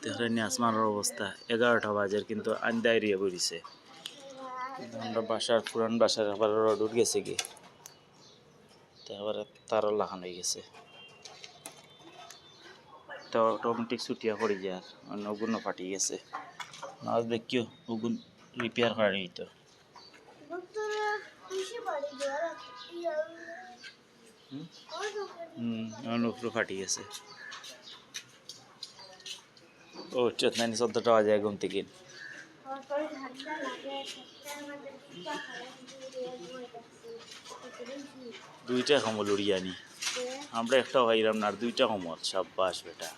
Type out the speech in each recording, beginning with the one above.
দেখলেন আসমানের অবস্থা 11টা বাজে কিন্তু আন্দায় এরিয়া পড়িছে আমরা বাসার পুরান বাসার আবার রোড উঠ গেছে কি তারপরে তারও লাগানো হয়ে গেছে তো অটোমেটিক ছুটিয়া পড়ে যায় আর ওগুলো ফাটি গেছে নাচ দেখিও ওগুন রিপেয়ার করা নিত উপরে ফাটি গেছে ও চেতনানি 14টা বাজে ঘুম থেকে দুইটা কমল উড়িয়ানি আমরা একটা খাইলাম না আর দুইটা কমল সাব্বাস বেটা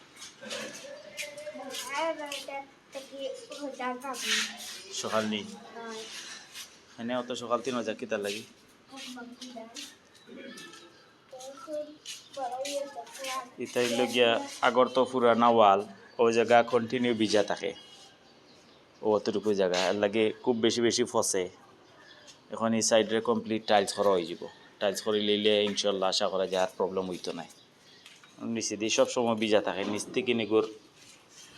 সকাল নেই হ্যাঁ অত সকাল 3 বাজে কি তার লাগি ইতাই লগিয়া আগর তো পুরানা ওয়াল ওই জায়গা কন্টিনিউ ভিজা থাকে ও অতটুকু জায়গা এর লাগে খুব বেশি বেশি ফসে এখন এই সাইডে কমপ্লিট টাইলস করা হয়ে যাব টাইলস করে লইলে ইনশাল্লাহ আশা করা যায় আর প্রবলেম হইতো না নিচে দিয়ে সবসময় ভিজা থাকে নিচ থেকে নিগুর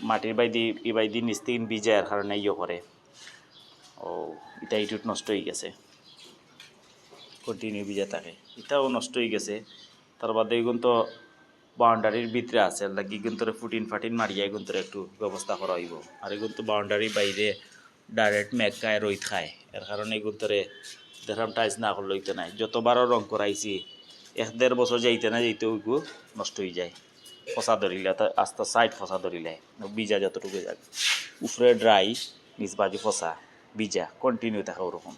মাটির বাইদি নিচ থেকে ভিজার কারণে ইয়ে করে ও এটা ইটুট নষ্ট হয়ে গেছে কন্টিনিউ ভিজা থাকে এটাও নষ্ট হয়ে গেছে তার বাদে এগুন তো বাউন্ডারির ভিতরে আছে লাগি কিন্তু ফুটিন ফাটিন মারিয়া এগুন তো একটু ব্যবস্থা করা হইব আর এগুন তো বাউন্ডারির বাইরে ডাইরেক্ট মেঘ খায় রোদ খায় এর কারণে এগুন তোরে দেখলাম টাইলস না করলে হইতে নাই যতবারও রং করাইছি 1-1.5 বছর যাইতে না যাইতে ওইগু নষ্ট হয়ে যায় ফসা ধরিলে আস্তে সাইড ফসা ধরিলে বিজা যতটুকু যাবে উপরে ড্রাই নিচ বাজি ফসা বিজা কন্টিনিউ থাকে ওরকম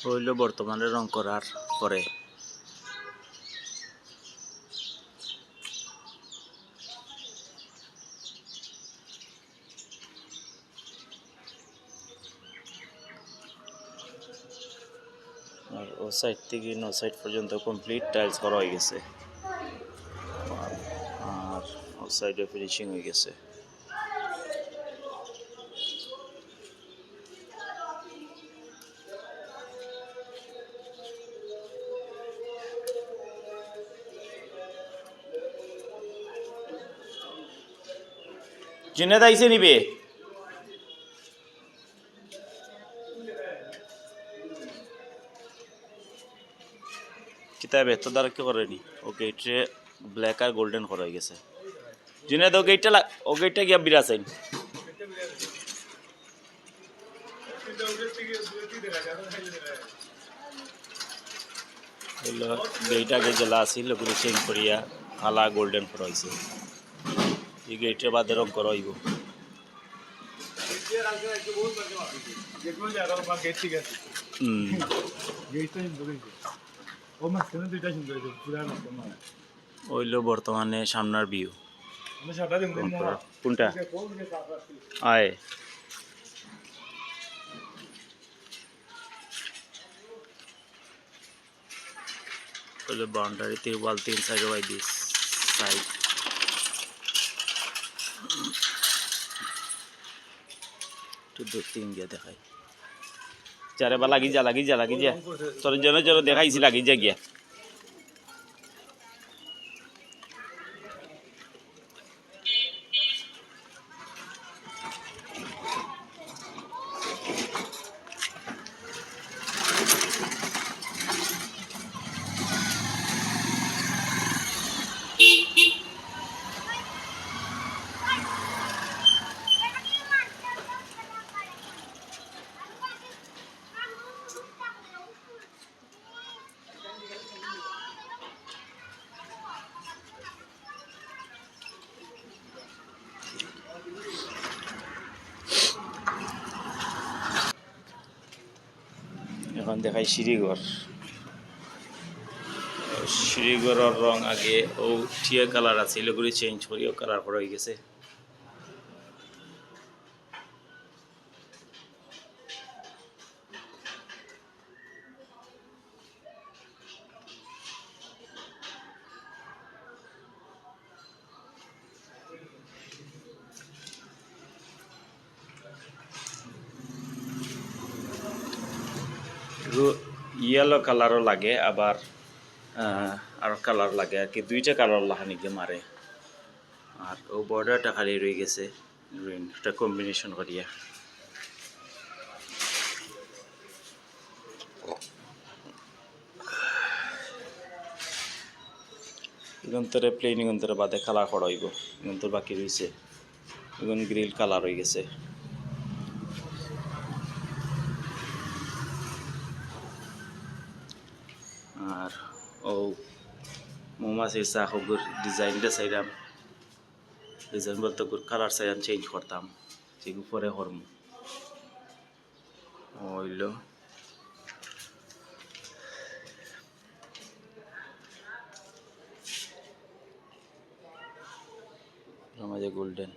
হইল বর্তমানে রং করার পরে আর ও সাইড থেকে নো সাইড পর্যন্ত কমপ্লিট টাইলস করা হয়ে গেছে আর ও সাইডে ফিনিশিং হয়ে গেছে জুনেদ আইসে নিবে কিতাবে তো দ্বারা কি করেনি ও গেটে ব্ল্যাক আর গোল্ডেন করা হয়ে গেছে জুনেদ ও গেটটা গিয়া বিরাছেন গেট আগে জেলা আছিল ওগুলো চেঞ্জ করিয়া কালা গোল্ডেন করা হয়েছে এই গেটের বাদে রং করা হইব ওইলো বর্তমানে সামনের ভিউ কোনটা আয় ওইলো বাউন্ডারি তিরওয়াল 3 সাইড বাই দিস সাইড তো দু তিন গিয়া দেখাই চারে বা লাগি যা তোর জন্য দেখাইছি লাগি যা গিয়া এখন দেখাই সিঁড়িঘরের রং আগে ও টিয়া কালার আছে এগুলি চেঞ্জ করিও কালার করা হয়ে গেছে ইয়েলো কালারও লাগে আবার আর কালার লাগে আর কি দুইটা কালার লাহানিকে মারে আর ও বর্ডারটা খালি রয়ে গেছে গ্রিনটা কম্বিনেশন করিয়া ইগন্তরে প্লেন ইগন্তরে বাদে কালার করা হইব ইগন্তর বাকি রয়েছে ইগন গ্রিল কালার হয়ে গেছে আর ও মোমাসির চাকুর ডিজাইনটা চাইলাম ডিজাইন বলতে কালার চাইলাম চেঞ্জ করতাম সেগুলো পরে করম হইল মাঝে গোল্ডেন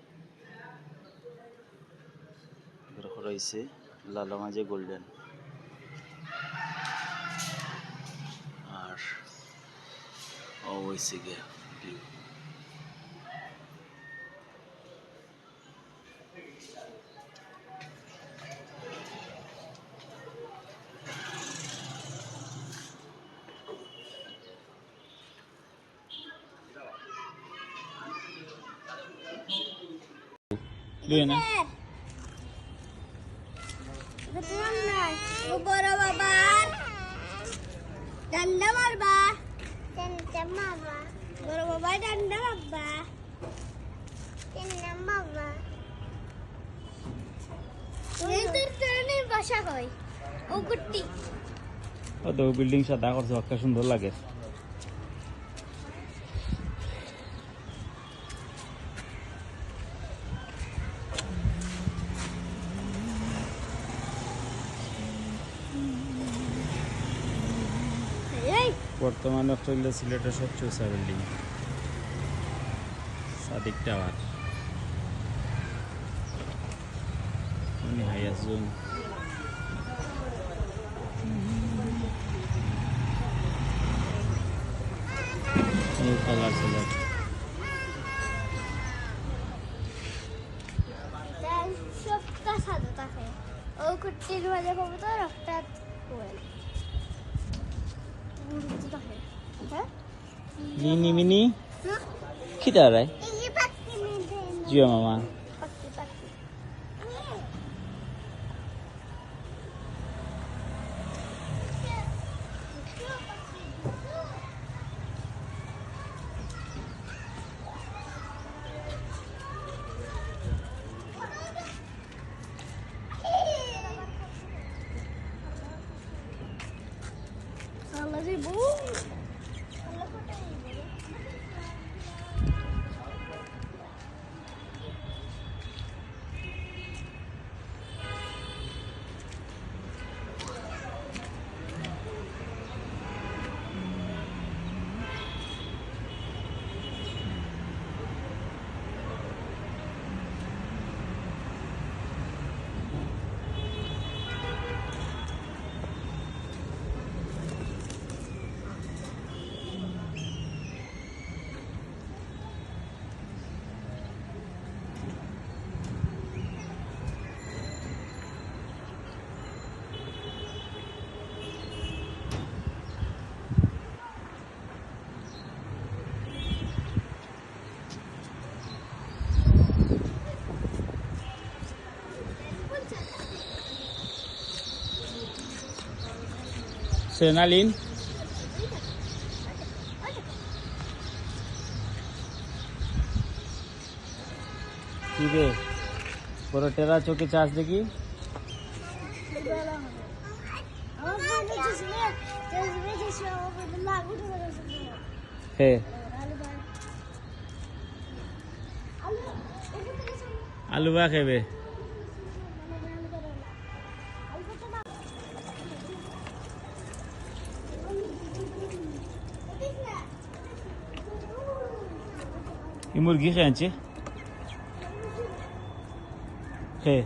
রয়েছে লাল মাঝে গোল্ডেন আর হয়েছে গিয়া ভিউ না বড় বাবা ডান্ডা মারবা বড় বাবা ডান্ডা মারবা বাসা কই ও কুট্টি ও তো বিল্ডিং সাদা করছে অনেক সুন্দর লাগে বর্তমানে অস্ট্রেলিয়া সিলেটের সবচেয়ে উঁচা বিল্ডিং সাদিক টাওয়ার হাইয়াস জোন কালার সালার সবটা সাদা থাকে ও কুট্টির মাঝে কবুতর একটা কোয়েল Mini mini. Kita rai. Jua mama. আছে নালিন কি রে বড় টেরা চোখে চাষ দেখি আমার ফোনে জিসলে জিসলে জিসলে আমার ফোনে লাগু তো করে হে আলু বা খাবে এই মুরগি খেয়ে আনছে হে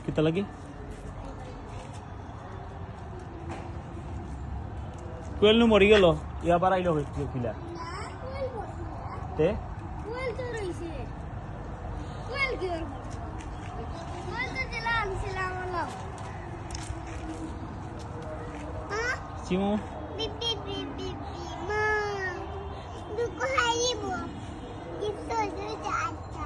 কিতা লাগে কোয়েল নু মরি গেল ইয়া বার আইলো কিলা তে কোয়েল তো রইছে কোয়েল কি করব কোয়েল তো দিলা আনছিলাম আল্লাহ হ্যাঁ চিমু বিপ বিপ বিপ বিপ মা দুকো হারিব ইতো দুটো আচ্ছা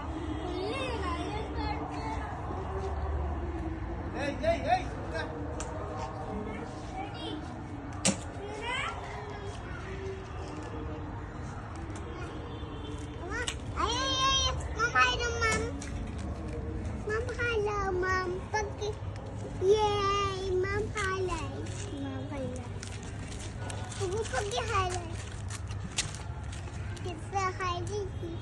Yay, mom highlights. Mom highlights. Who put the highlights? It's the highlights.